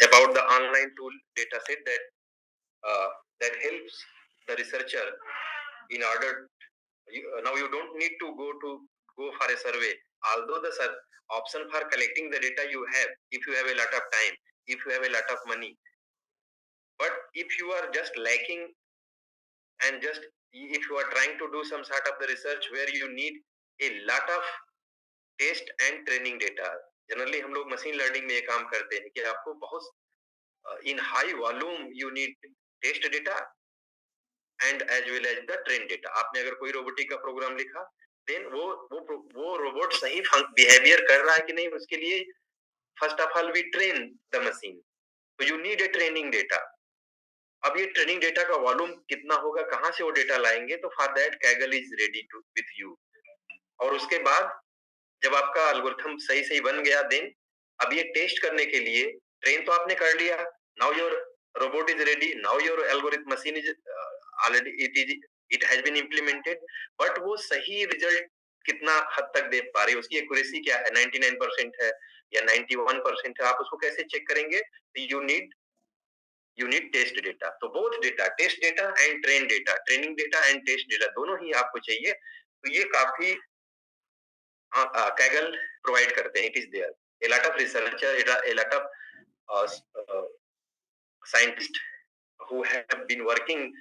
about the online tool data set that helps the researcher in order. Now you don't need to go for a survey, although the option for collecting the data you have, if you have a lot of time, if you have a lot of money. But if you are just lacking, and just if you are trying to do some sort of the research where you need a lot of test and training data, generally हम लोग machine learning में ये काम करते हैं कि आपको बहुत in high volume you need test data and as well as the train data. आपने अगर कोई रोबोटिक का प्रोग्राम लिखा, देन वो रोबोट सही बिहेवियर कर रहा है कि नहीं, उसके लिए first of all we train the machine, तो you need a training data. अब ये ट्रेनिंग डेटा का वॉल्यूम कितना होगा, कहां से वो डेटा लाएंगे, तो for that Kaggle is ready to with you. और उसके बाद जब आपका एल्गोरिथम सही सही बन गया, देन अब ये टेस्ट करने के लिए ट्रेन तो आपने कर लिया, now your robot is ready, now your algorithm machine is already it has been implemented. But वो सही रिजल्ट कितना हद तक दे पा रही है, उसकी एक्यूरेसी क्या है, 99% है या 91% है, आप उसको कैसे चेक करेंगे? You need test data. तो both data, test data and train data, training data and test data, दोनों ही आपको चाहिए। तो ये काफी Kaggle provide करते हैं, it is there. A lot of researcher, a lot of uh, scientists who have been working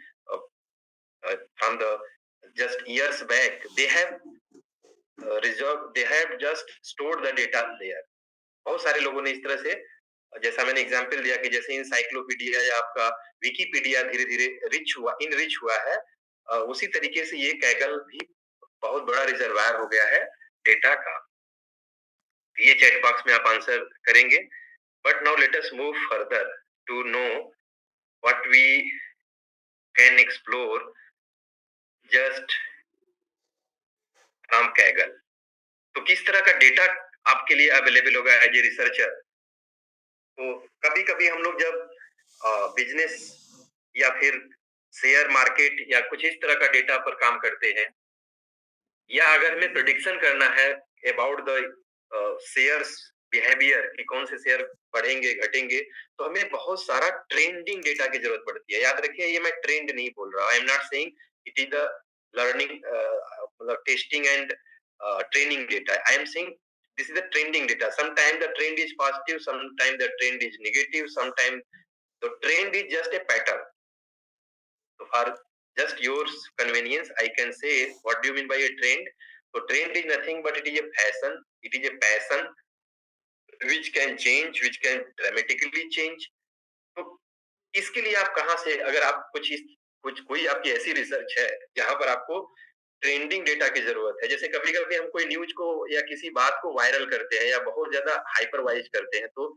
from the just years back, they have just stored the data there. बहुत सारे लोगों ने इस तरह से, जैसा मैंने एग्जांपल दिया कि जैसे इंसाइक्लोपीडिया या आपका विकिपीडिया धीरे धीरे रिच हुआ है, उसी तरीके से ये कैगल भी बहुत बड़ा रिजर्वायर हो गया है डेटा का। ये चैट बॉक्स में आप आंसर करेंगे। But now let us move further to know what we can explore just from Kaggle. तो किस तरह का डेटा आपके लिए अवेलेबल होगा एज ए रिसर्चर? तो कभी कभी हम लोग जब बिजनेस या फिर शेयर मार्केट या कुछ इस तरह का डेटा पर काम करते हैं, या अगर हमें प्रिडिक्शन करना है अबाउट द शेयर्स बिहेवियर कि कौन से शेयर बढ़ेंगे घटेंगे, तो हमें बहुत सारा ट्रेंडिंग डेटा की जरूरत पड़ती है। याद रखिए, ये मैं ट्रेंड नहीं बोल रहा, I am not saying it is the learning मतलब testing and training data, I am saying this is the trending data. Sometimes the trend is positive, sometimes the trend is negative, sometimes the trend is just a pattern. So for just your convenience, I can say what do you mean by a trend? So trend is nothing but it is a fashion, it is a passion which can change, which can dramatically change. तो इसके लिए आप कहाँ से, अगर आप कुछ कोई आपकी ऐसी रिसर्च है जहां पर आपको ट्रेंडिंग डेटा की जरूरत है, जैसे कभी कभी हम कोई न्यूज को या किसी बात को वायरल करते हैं या बहुत ज्यादा हाइपरवाइज करते हैं, तो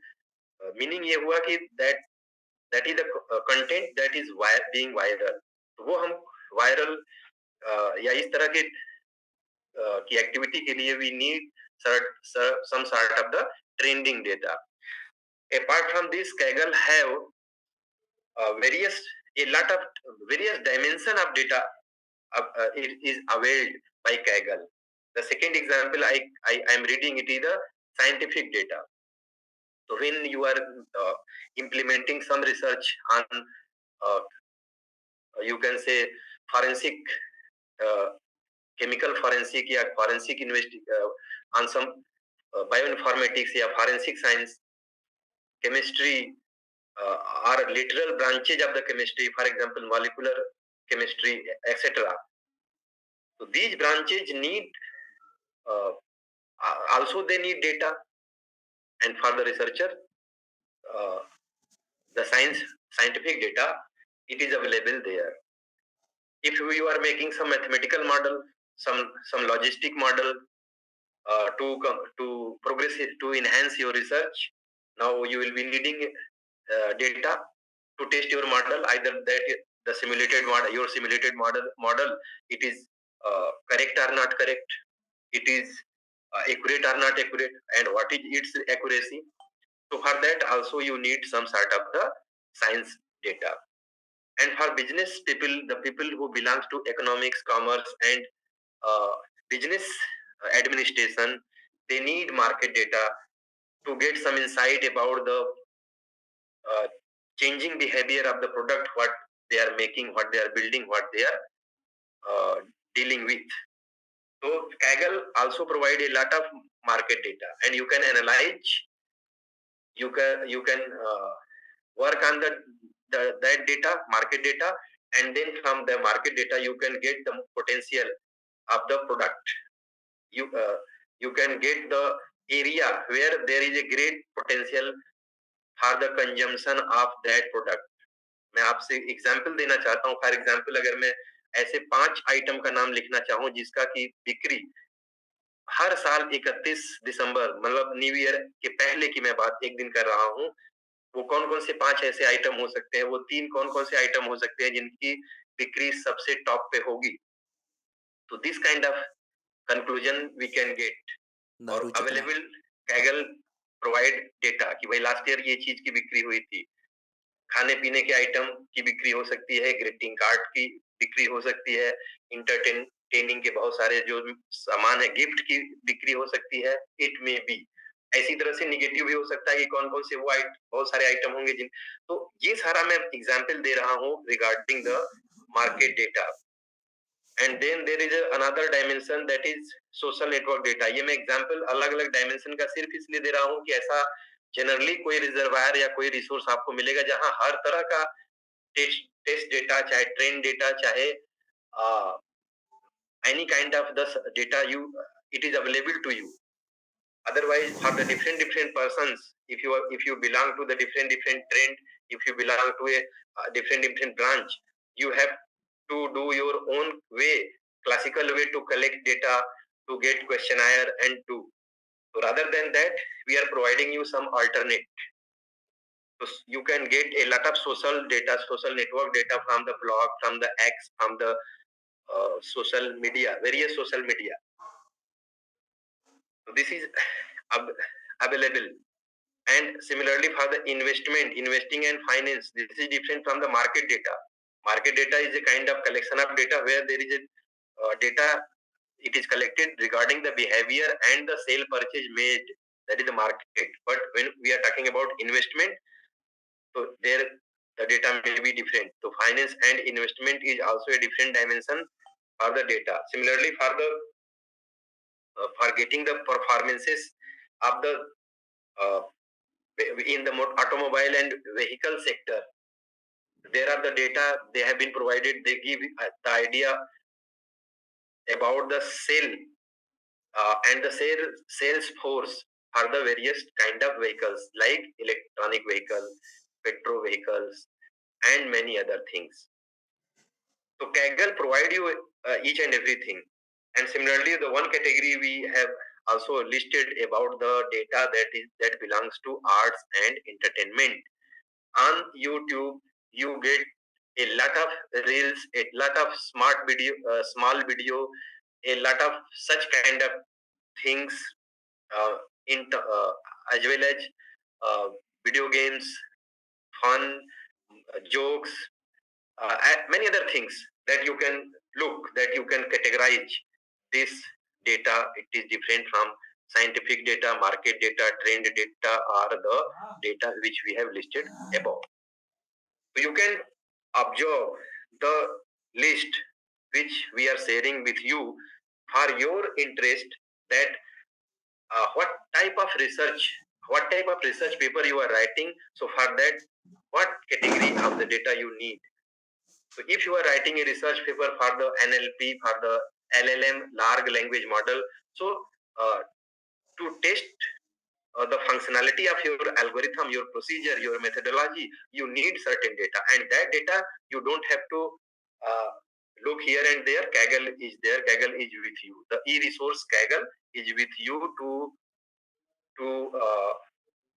मीनिंग ये हुआ कि that is the content that is being viral. तो वो हम वायरल या इस तरह के की एक्टिविटी के लिए we need some sort of the trending data. Apart from this, Kaggle have various a lot of various dimension of data it is availed by Kaggle. The second example I am reading, it is the scientific data. So when you are implementing some research on uh, you can say forensic uh, chemical forensic या forensic on some bioinformatics या forensic science, chemistry are literal branches of the chemistry, for example molecular chemistry, etc. So these branches need uh, also they need data, and for the researcher uh, the scientific data, it is available there. If you are making some mathematical model, some logistic model to progress to enhance your research, now you will be needing data to test your model, either that the simulated model, your simulated model it is correct or not correct, it is accurate or not accurate, and what is its accuracy. So for that also you need some sort of the science data. And for business people, the people who belongs to economics, commerce, and uh, business administration, they need market data to get some insight about the changing behavior of the product, what they are making, what they are building, what they are dealing with. So Kaggle also provide a lot of market data, and you can analyze, you can work on that data, market data, and then from the market data you can get the potential of the product. You can get the area where there is a great potential for the consumption of that product. मैं आपसे example देना चाहता हूँ. For example अगर मैं ऐसे 5 item का नाम लिखना चाहूँ जिसका की बिक्री हर साल 31 दिसंबर मतलब न्यू ईयर के पहले की मैं बात एक दिन कर रहा हूँ, वो कौन कौन से 5 ऐसे आइटम हो सकते हैं, वो 3 कौन कौन से आइटम हो सकते हैं जिनकी बिक्री सबसे टॉप पे होगी. तो this kind of conclusion we can get. और दारूचिकला. अवेलेबल कैगल प्रोवाइड डेटा कि भाई लास्ट ईयर ये चीज की बिक्री हुई थी. खाने पीने के आइटम की बिक्री हो सकती है, ग्रीटिंग कार्ड की बिक्री हो सकती है, इंटरटेनिंग के बहुत सारे जो सामान है, गिफ्ट की बिक्री हो सकती है. इट मे बी ऐसी तरह से निगेटिव भी हो सकता है कि कौन कौन से वो बहुत सारे आइटम होंगे जिन. तो ये सारा मैं एग्जाम्पल दे रहा हूँ regarding the market data. And then there is another dimension that is social network data. ये मैं एग्जाम्पल अलग अलग डायमेंशन का सिर्फ इसलिए दे रहा हूँ कि ऐसा जनरली कोई रिजर्वायर या कोई रिसोर्स आपको मिलेगा जहां हर तरह का टेस्ट डेटा, चाहे ट्रेंड डेटा, चाहे any kind of the data you it is available to you. Otherwise, for the different persons, if you belong to the different trend, if you belong to a different branch, you have to do your own way, classical way to collect data, to get questionnaire and to. So rather than that, we are providing you some alternate. So you can get a lot of social data, social network data from the blog, from the X, from the social media, various social media. So this is available. And similarly for the investing and finance, this is different from the market data. Market data is a kind of collection of data where there is a data, it is collected regarding the behavior and the sale purchase made. That is the market. But when we are talking about investment, so there the data may be different. So finance and investment is also a different dimension for the data. Similarly for getting the performances of the uh, in the automobile and vehicle sector, there are the data they have been provided. They give the idea about the sale and the sales force for the various kind of vehicles like electronic vehicles, petrol vehicles, and many other things. So Kaggle provide you each and everything. And similarly, the one category we have also listed about the data that belongs to arts and entertainment. On YouTube, you get a lot of reels, a lot of small video, a lot of such kind of things uh, as well as uh, video games, fun, jokes, many other things that you can look, that you can categorize this data. It is different from scientific data, market data, trend data, or the data which we have listed above. So you can observe the list which we are sharing with you for your interest, that what type of research paper you are writing. So for that, what category of the data you need. So if you are writing a research paper for the NLP, for the LLM, large language model, so to test the functionality of your algorithm, your procedure, your methodology, you need certain data, and that data you don't have to uh, look here and there. Kaggle is there. Kaggle is with you. The e-resource Kaggle is with you to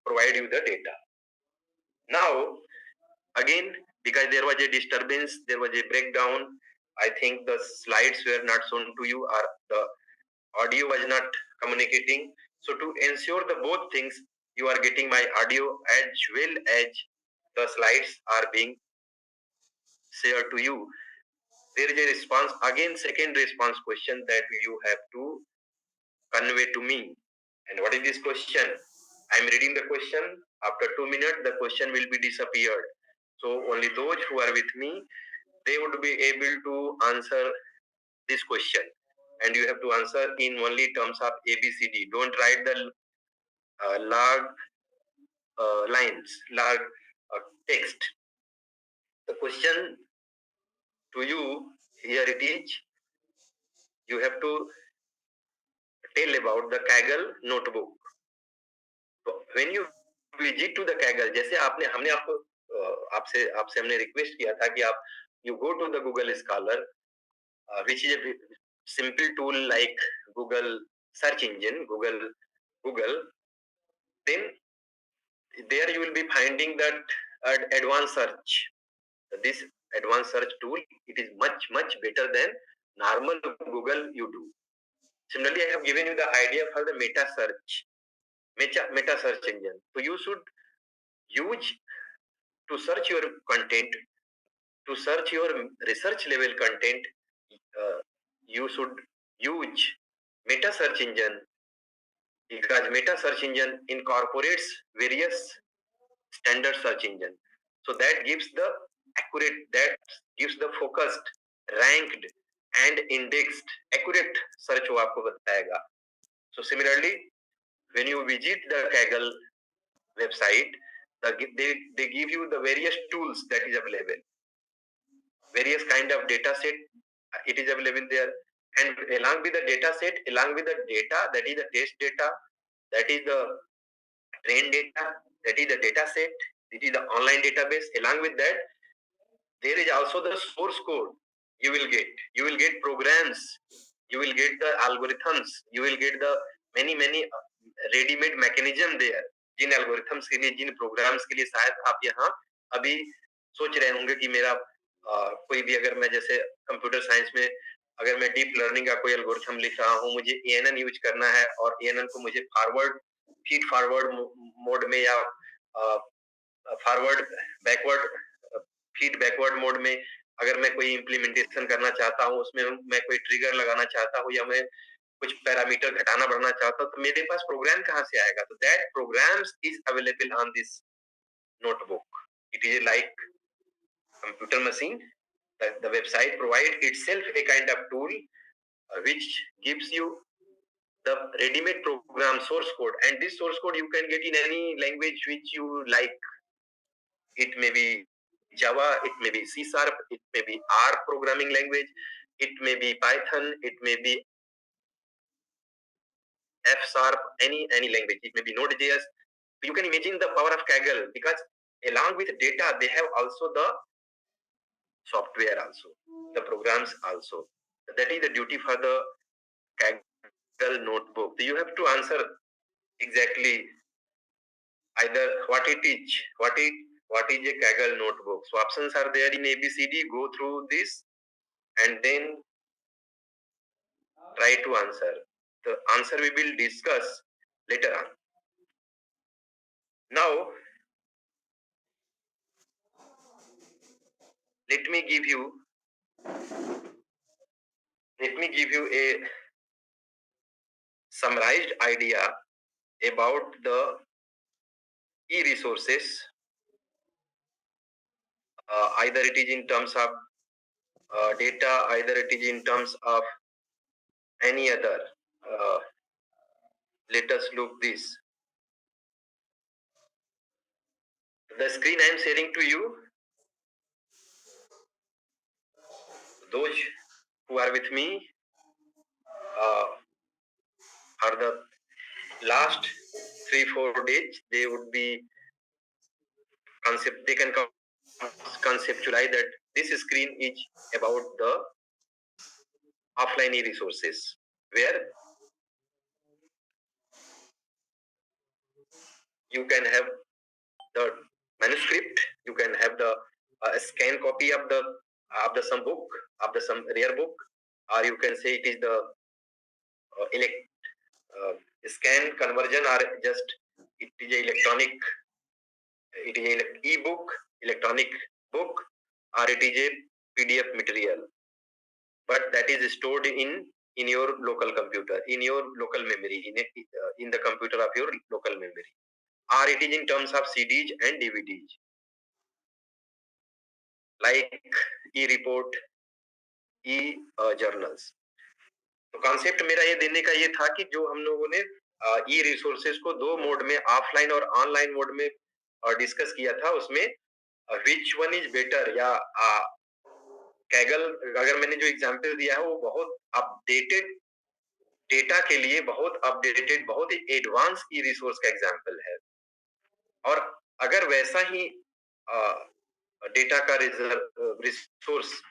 provide you the data. Now, again, because there was a disturbance, there was a breakdown. I think the slides were not shown to you, or the audio was not communicating. So to ensure the both things, you are getting my audio as well as the slides are being shared to you. There is a response, again second response question that you have to convey to me. And what is this question? I am reading the question. After 2 minutes, the question will be disappeared. So only those who are with me, they would be able to answer this question. And you have to answer in only terms of ABCD. Don't write the large lines, large text. The question to you here it is, you have to tell about the Kaggle notebook. So when you visit to the Kaggle, जैसे आपने हमने आपको आपसे आपसे हमने request किया था कि आप you go to the Google Scholar, which is a simple tool like Google search engine, Google, then there you will be finding that advanced search. This advanced search tool, it is much better than normal Google you do. Similarly, I have given you the idea for the meta search engine. So you should use to search your content, to search your research level content. You should use meta search engine, because meta search engine incorporates various standard search engine. So that gives the accurate, that gives the focused, ranked and indexed accurate search वो आपको बताएगा. So similarly, when you visit the Kaggle website, they give you the various tools that is available, various kind of data set it is available there, and along with the data set, along with the data, that is the test data, that is the train data, that is the data set, it is the online database. Along with that, there is also the source code you will get. You will get programs, you will get the algorithms, you will get the many ready-made mechanism there. Jin algorithms के लिए, जिन programs के लिए शायद आप यहाँ अभी सोच रहे होंगे कि मेरा कोई भी, अगर मैं जैसे कंप्यूटर साइंस में अगर मैं डीप लर्निंग का कोई एल्गोरिथम लिख रहा हूँ, मुझे ANN यूज करना है और ANN को मुझे फीड फॉरवर्ड मोड में या forward backward feed backward mode में अगर मैं कोई इंप्लीमेंटेशन करना चाहता हूँ, उसमें मैं कोई ट्रिगर लगाना चाहता हूँ या मैं कुछ पैरामीटर घटाना बढ़ाना चाहता हूँ, तो मेरे पास प्रोग्राम कहाँ से आएगा? तो that programs is available on this notebook. It is like computer machine. The website provides itself a kind of tool which gives you the ready-made program source code, and this source code you can get in any language which you like. It may be Java, it may be C Sharp, it may be R programming language, it may be Python, it may be F Sharp, any language, it may be Node.js. You can imagine the power of Kaggle, because along with data, they have also the software also, the programs also. That is the duty for the Kaggle notebook. You have to answer exactly either what it is, what is a Kaggle notebook. So options are there in ABCD. Go through this and then try to answer. The answer we will discuss later on. Now, let me give you a summarized idea about the e-resources. Either it is in terms of data, either it is in terms of any other. Let us look this. The screen I am sharing to you, those who are with me for the last 3-4 days, they would be they can conceptualize that this screen is about the offline e-resources, where you can have the manuscript, you can have the scan copy of the some book, of the some rare book, or you can say it is the scan conversion, or just it is a electronic, it is an e-book, electronic book, or it is a PDF material, but that is stored in your local computer, in your local memory, in the computer of your local memory. or it is in terms of CDs and DVDs, like e-report, e-journals. तो concept मेरा ये देने का ये था कि जो हम लोगों ने ई रिसोर्सेज को दो मोड में, ऑफलाइन और ऑनलाइन मोड में डिस्कस किया था, उसमें विच वन इज बेटर, या कैगल, अगर मैंने जो एग्जांपल दिया है वो बहुत अपडेटेड डेटा के लिए, बहुत अपडेटेड, बहुत ही एडवांस ई रिसोर्स का एग्जांपल है। और अगर वैसा ही डेटा का रिसोर्स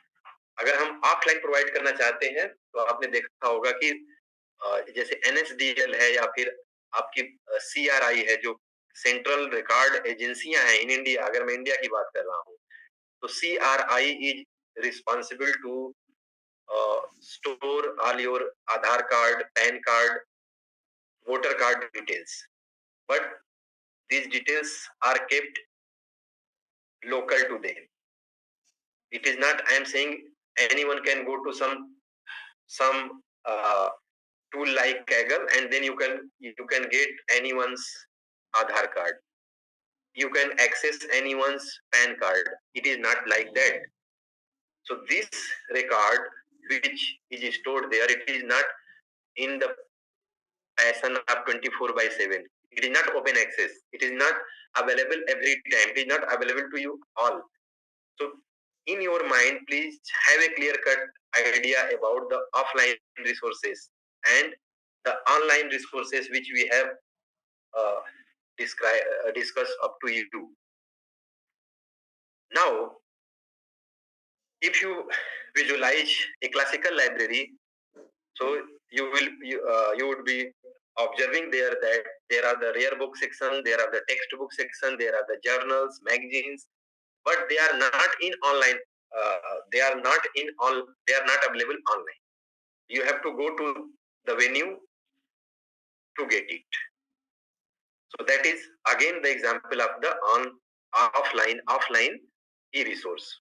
अगर हम ऑफलाइन प्रोवाइड करना चाहते हैं, तो आपने देखा होगा कि जैसे एनएसडीएल है, या फिर आपकी सीआरआई है, जो सेंट्रल रिकॉर्ड एजेंसियां हैं इन इंडिया, अगर मैं इंडिया की बात कर रहा हूँ, तो CRI is responsible to store all your Aadhaar card, PAN card, voter card details. But these details are kept local to them. It is not, I am saying, anyone can go to some tool like Kaggle, and then you can get anyone's Aadhaar card. You can access anyone's PAN card. It is not like that. So this record which is stored there, it is not in the passion of 24/7. It is not open access. It is not available every time. It is not available to you all. So in your mind, please have a clear cut idea about the offline resources and the online resources which we have uh, discussed up to you. Now, if you visualize a classical library, so you would be observing there that there are the rare book section, there are the textbook section, there are the journals, magazines, but they are not in online. They are not in all. They are not available online. You have to go to the venue to get it. So that is again the example of the offline e-resource.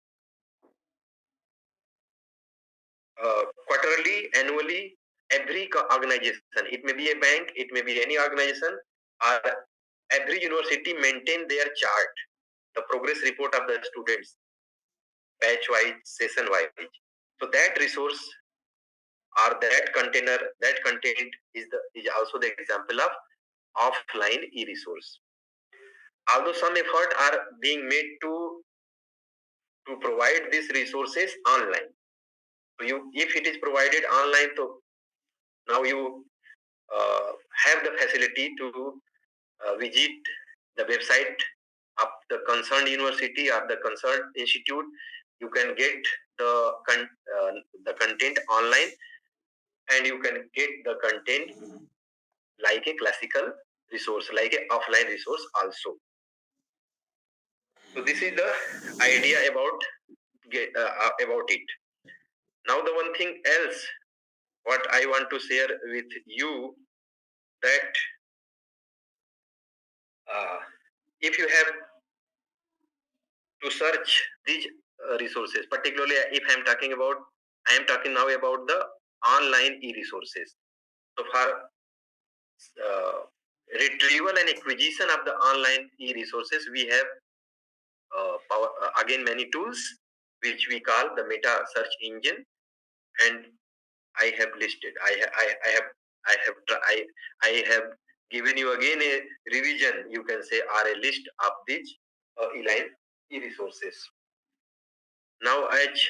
Quarterly, annually, every organization, it may be a bank, it may be any organization, or every university maintain their chart, the progress report of the students, batch wise, session wise. So that resource or that container, that content is also the example of offline e-resource. Although some effort are being made to provide these resources online. So if it is provided online, so now you have the facility to visit the website of the concerned university or the concerned institute. You can get the the content online, and you can get the content like a classical resource, like a offline resource also. So this is the idea about it. Now the one thing else what I want to share with you, that if you have to search these resources, particularly if I am talking now about the online e-resources. So for retrieval and acquisition of the online e-resources, we have again many tools which we call the meta search engine, and I have listed. I have given you again a revision, you can say, or a list of these e-line e-resources. Now, as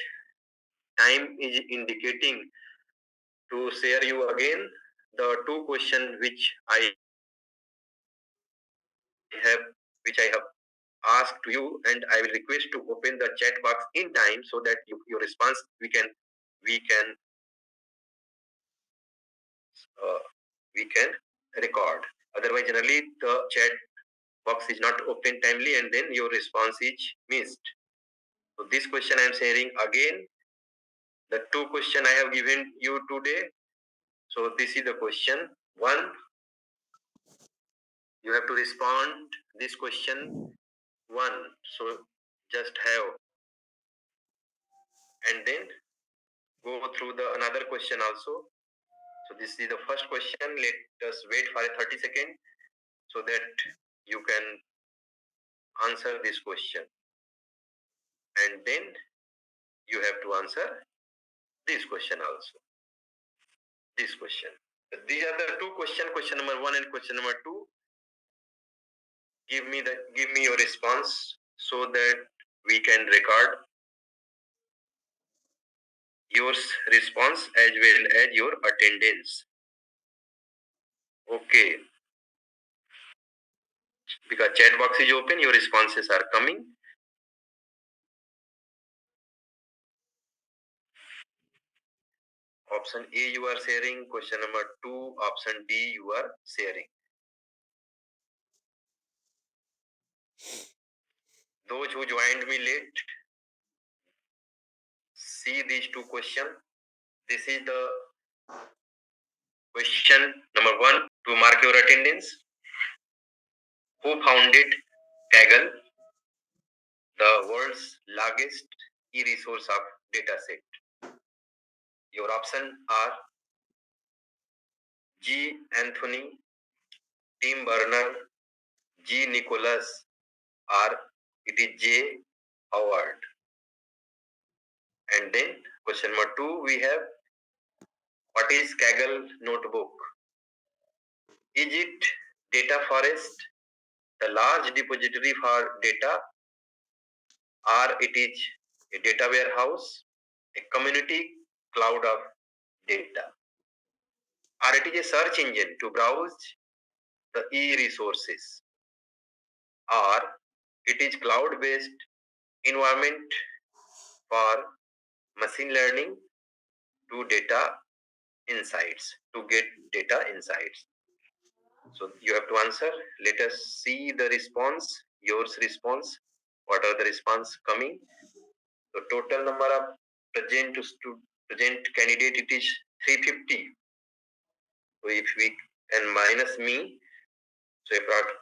time is indicating, to share you again the two questions have which I have asked to you, and I will request to open the chat box in time so that your response we can uh, we can record. Otherwise, generally the chat box is not open timely, and then your response is missed. So this question I am sharing again. The two question I have given you today. So this is the question one. You have to respond this question one. So just have, and then go through the another question also. So this is the first question. Let us wait for a 30 seconds so that you can answer this question, and then you have to answer this question also. This question. These are the two questions. Question number 1 and question number 2. Give me your response so that we can record your response as well as your attendance. Okay. Because chat box is open, your responses are coming. Option A you are sharing. Question number 2. Option D you are sharing. Those who joined me late, see these two questions. This is the question number 1 to mark your attendance. Who founded Kaggle, the world's largest e-resource of dataset? Your options are G. Anthony, Tim Berners, G. Nicholas, or it is J. Howard. And then question number 2 we have, what is Kaggle notebook? Is it data forest, the large depository for data, or it is a data warehouse, a community cloud of data, or it is a search engine to browse the e-resources, or it is cloud-based environment for machine learning to data insights, to get data insights. So you have to answer. Let us see the response, yours response. What are the response coming? So total number of present candidate, it is 350. So if we can minus me, so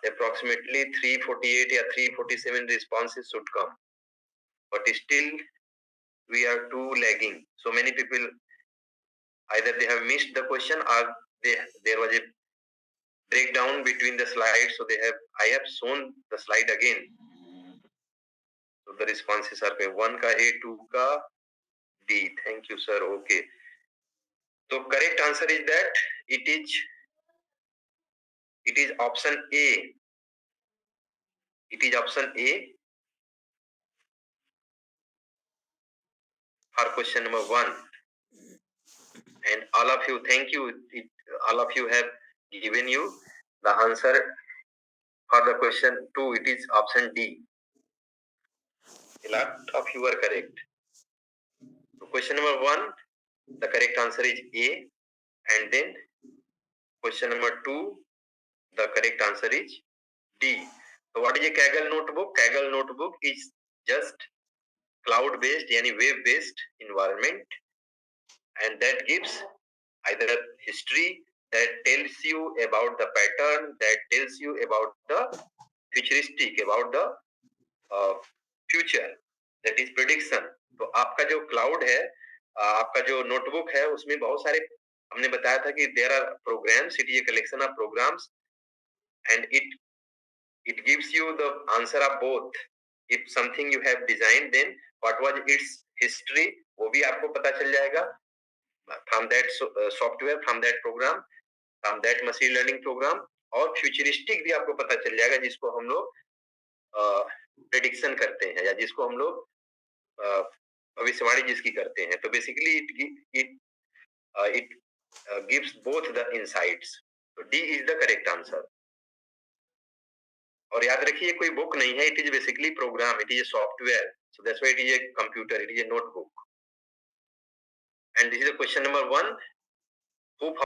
approximately 348 or 347 responses should come. But still we are too lagging. So many people, either they have missed the question or there was a breakdown between the slides. So I have shown the slide again. So the responses are 1 ka A, 2 ka D. Thank you, sir. Okay. So correct answer is that it is option A. It is option A for question number 1. And all of you, thank you. All of you have given you the answer for the question 2. It is option D. A lot of you are correct. So question number 1, the correct answer is A. And then question number 2, the correct answer is D. So what is a Kaggle notebook? Kaggle notebook is just cloud-based, yani web-based environment, and that gives either history that tells you about the pattern, that tells you about the futuristic, about the future, that is prediction. तो आपका जो cloud है, आपका जो notebook है, उसमें बहुत सारे हमने बताया था कि there are programs, it is a collection of programs, and it gives you the answer of both. If something you have designed, then what was its history, वो भी आपको पता चल जाएगा from that software, from that program, from that machine learning program, और futuristic भी आपको पता चल जाएगा जिसको हम लोग प्रेडिक्शन करते हैं या जिसको हम लोग भविष्यवाणी जिसकी करते हैं. तो basically it gives both the insights. So D is the correct answer. और याद रखिए कोई बुक नहीं है, it is basically program, it is a software. So that's why it is a computer, it is a notebook. And this is the question number 1. Who